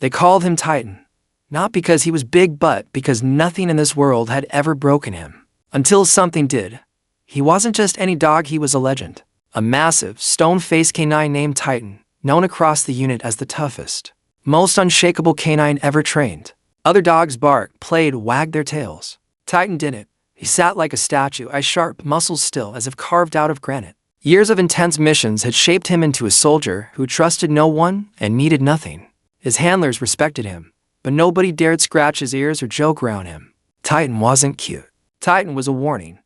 They called him Titan, not because he was big but because nothing in this world had ever broken him. Until something did. He wasn't just any dog, he was a legend. A massive, stone-faced canine named Titan, known across the unit as the toughest, most unshakable canine ever trained. Other dogs barked, played, wagged their tails. Titan didn't. He sat like a statue, eyes sharp, muscles still as if carved out of granite. Years of intense missions had shaped him into a soldier who trusted no one and needed nothing. His handlers respected him, but nobody dared scratch his ears or joke around him. Titan wasn't cute. Titan was a warning.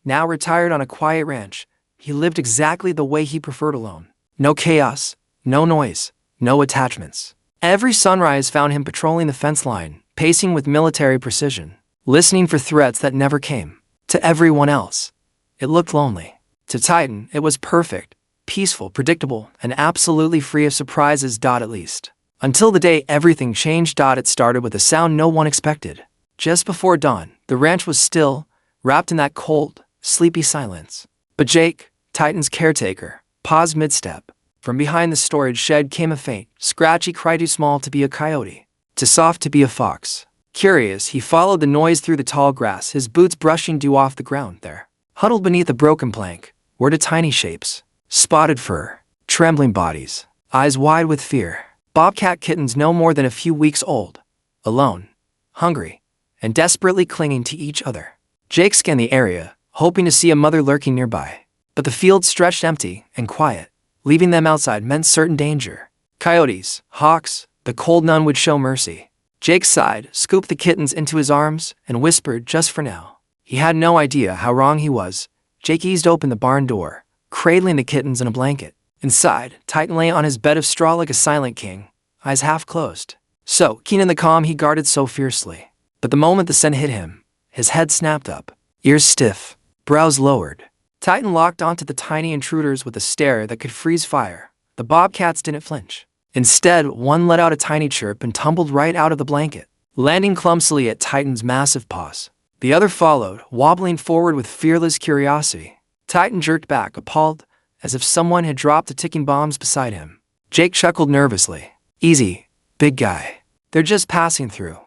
Now retired on a quiet ranch, he lived exactly the way he preferred, alone. No chaos, no noise, no attachments. Every sunrise found him patrolling the fence line, pacing with military precision, listening for threats that never came. To everyone else, it looked lonely. To Titan, it was perfect, peaceful, predictable, and absolutely free of surprises. At least. Until the day everything changed. It started with a sound no one expected. Just before dawn, the ranch was still, wrapped in that cold, sleepy silence. But Jake, Titan's caretaker, paused mid-step. From behind the storage shed came a faint, scratchy cry, too small to be a coyote, too soft to be a fox. Curious, he followed the noise through the tall grass, his boots brushing dew off the ground. There, huddled beneath a broken plank, were the tiny shapes. Spotted fur, trembling bodies, eyes wide with fear. Bobcat kittens no more than a few weeks old, alone, hungry, and desperately clinging to each other. Jake scanned the area, hoping to see a mother lurking nearby. But the field stretched empty and quiet. Leaving them outside meant certain danger. Coyotes, hawks, the cold none would show mercy. Jake sighed, scooped the kittens into his arms, and whispered, "Just for now." He had no idea how wrong he was. Jake eased open the barn door, cradling the kittens in a blanket. Inside, Titan lay on his bed of straw like a silent king, eyes half closed. So keen in the calm he guarded so fiercely. But the moment the scent hit him, his head snapped up, ears stiff, brows lowered. Titan locked onto the tiny intruders with a stare that could freeze fire. The Bobcats didn't flinch. Instead, one let out a tiny chirp and tumbled right out of the blanket, landing clumsily at Titan's massive paws. The other followed, wobbling forward with fearless curiosity. Titan jerked back, appalled, as if someone had dropped a ticking bomb beside him. Jake chuckled nervously. "Easy, big guy. They're just passing through."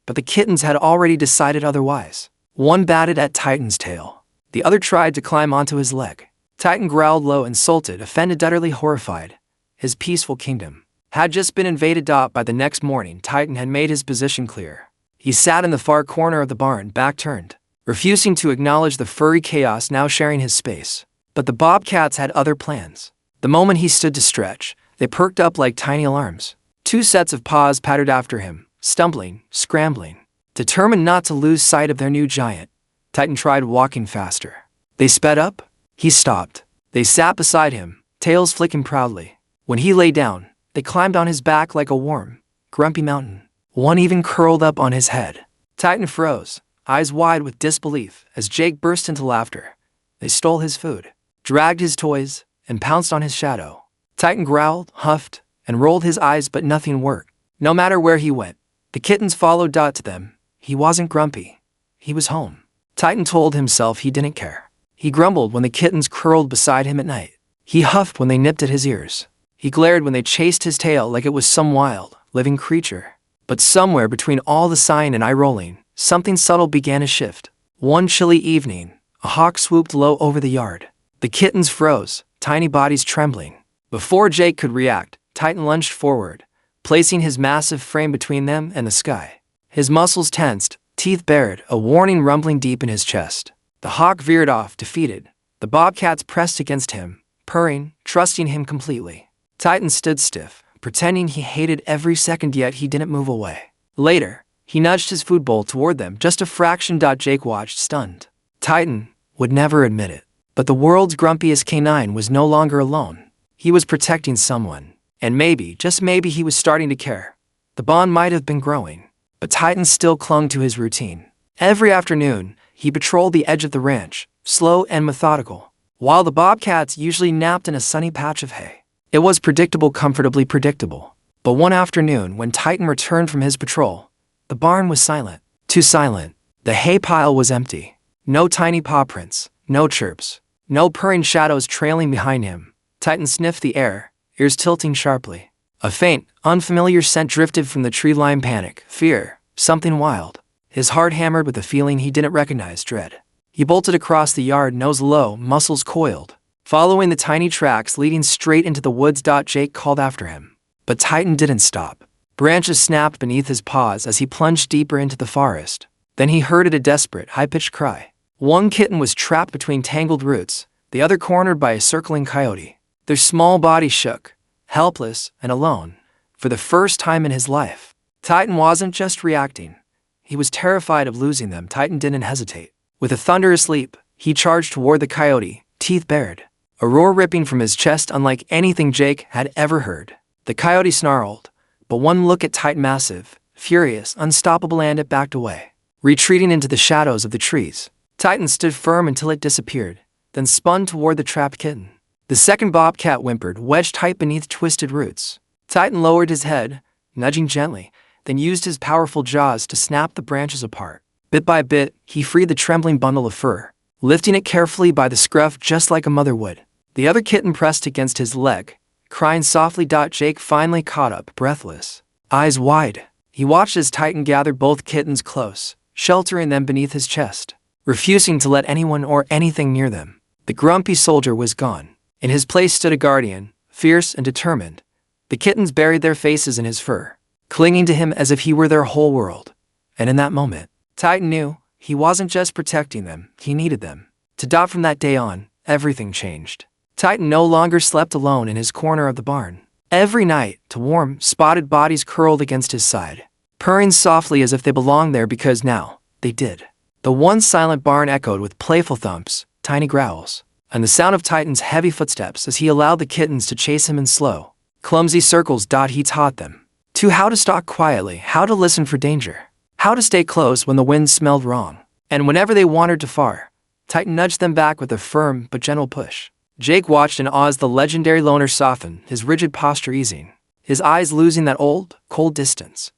But the kittens had already decided otherwise. One batted at Titan's tail. The other tried to climb onto his leg. Titan growled low, insulted, offended, utterly horrified. His peaceful kingdom had just been invaded. By the next morning, Titan had made his position clear. He sat in the far corner of the barn, back turned, refusing to acknowledge the furry chaos now sharing his space. But the Bobcats had other plans. The moment he stood to stretch, they perked up like tiny alarms. Two sets of paws pattered after him, stumbling, scrambling. Determined not to lose sight of their new giant, Titan tried walking faster. They sped up. He stopped. They sat beside him, tails flicking proudly. When he lay down, they climbed on his back like a warm, grumpy mountain. One even curled up on his head. Titan froze, eyes wide with disbelief, as Jake burst into laughter. They stole his food, dragged his toys, and pounced on his shadow. Titan growled, huffed, and rolled his eyes, but nothing worked. No matter where he went, the kittens followed. To them, he wasn't grumpy. He was home. Titan told himself he didn't care. He grumbled when the kittens curled beside him at night. He huffed when they nipped at his ears. He glared when they chased his tail like it was some wild, living creature. But somewhere between all the sighing and eye-rolling, something subtle began to shift. One chilly evening, a hawk swooped low over the yard. The kittens froze, tiny bodies trembling. Before Jake could react, Titan lunged forward, placing his massive frame between them and the sky. His muscles tensed, teeth bared, a warning rumbling deep in his chest. The hawk veered off, defeated. The Bobcats pressed against him, purring, trusting him completely. Titan stood stiff, pretending he hated every second, yet he didn't move away. Later, he nudged his food bowl toward them, just a fraction. Jake watched, stunned. Titan would never admit it, but the world's grumpiest canine was no longer alone. He was protecting someone, and maybe, just maybe, he was starting to care. The bond might have been growing, but Titan still clung to his routine. Every afternoon, he patrolled the edge of the ranch, slow and methodical, while the Bobcats usually napped in a sunny patch of hay. It was predictable, comfortably predictable. But one afternoon, when Titan returned from his patrol, the barn was silent. Too silent. The hay pile was empty. No tiny paw prints, no chirps, no purring shadows trailing behind him. Titan sniffed the air, ears tilting sharply. A faint, unfamiliar scent drifted from the tree line. Panic, fear, something wild. His heart hammered with a feeling he didn't recognize, dread. He bolted across the yard, nose low, muscles coiled, following the tiny tracks leading straight into the woods. Jake called after him. But Titan didn't stop. Branches snapped beneath his paws as he plunged deeper into the forest. Then he heard a desperate, high-pitched cry. One kitten was trapped between tangled roots, the other cornered by a circling coyote. Their small bodies shook, helpless and alone, for the first time in his life. Titan wasn't just reacting. He was terrified of losing them. Titan didn't hesitate. With a thunderous leap, he charged toward the coyote, teeth bared, a roar ripping from his chest unlike anything Jake had ever heard. The coyote snarled, but one look at Titan, massive, furious, unstoppable, and it backed away, retreating into the shadows of the trees. Titan stood firm until it disappeared, then spun toward the trapped kitten. The second bobcat whimpered, wedged tight beneath twisted roots. Titan lowered his head, nudging gently, then used his powerful jaws to snap the branches apart. Bit by bit, he freed the trembling bundle of fur, lifting it carefully by the scruff just like a mother would. The other kitten pressed against his leg, crying softly. Jake finally caught up, breathless, eyes wide. He watched as Titan gathered both kittens close, sheltering them beneath his chest, refusing to let anyone or anything near them. The grumpy soldier was gone. In his place stood a guardian, fierce and determined. The kittens buried their faces in his fur, clinging to him as if he were their whole world. And in that moment, Titan knew he wasn't just protecting them, he needed them. From that day on, everything changed. Titan no longer slept alone in his corner of the barn. Every night, warm, spotted bodies curled against his side, purring softly as if they belonged there because now, they did. The once silent barn echoed with playful thumps, tiny growls, and the sound of Titan's heavy footsteps as he allowed the kittens to chase him in slow, clumsy circles. He taught them how to stalk quietly, how to listen for danger, how to stay close when the wind smelled wrong. And whenever they wandered too far, Titan nudged them back with a firm but gentle push. Jake watched in awe as the legendary loner softened, his rigid posture easing, his eyes losing that old, cold distance.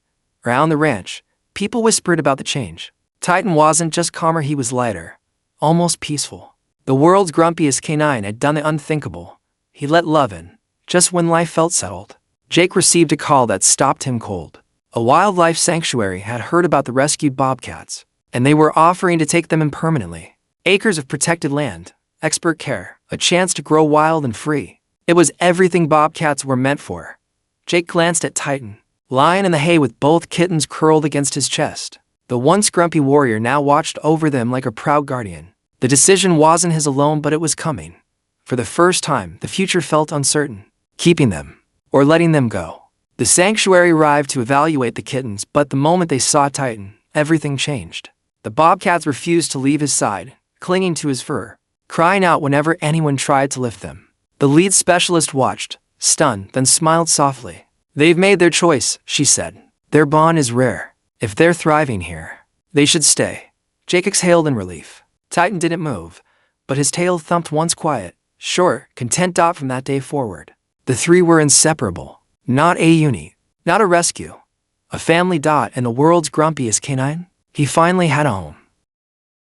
Around the ranch, people whispered about the change. Titan wasn't just calmer, he was lighter, almost peaceful. The world's grumpiest canine had done the unthinkable. He let love in, just when life felt settled. Jake received a call that stopped him cold. A wildlife sanctuary had heard about the rescued bobcats, and they were offering to take them in permanently. Acres of protected land, expert care, a chance to grow wild and free. It was everything bobcats were meant for. Jake glanced at Titan, lying in the hay with both kittens curled against his chest. The once grumpy warrior now watched over them like a proud guardian. The decision wasn't his alone, but it was coming. For the first time, the future felt uncertain. Keeping them, or letting them go. The sanctuary arrived to evaluate the kittens, but the moment they saw Titan, everything changed. The bobcats refused to leave his side, clinging to his fur, crying out whenever anyone tried to lift them. The lead specialist watched, stunned, then smiled softly. "They've made their choice," she said. "Their bond is rare. If they're thriving here, they should stay." Jake exhaled in relief. Titan didn't move, but his tail thumped once quiet, sure, content. From that day forward, the three were inseparable. Not a unit, not a rescue, a family. And the world's grumpiest canine, he finally had a home.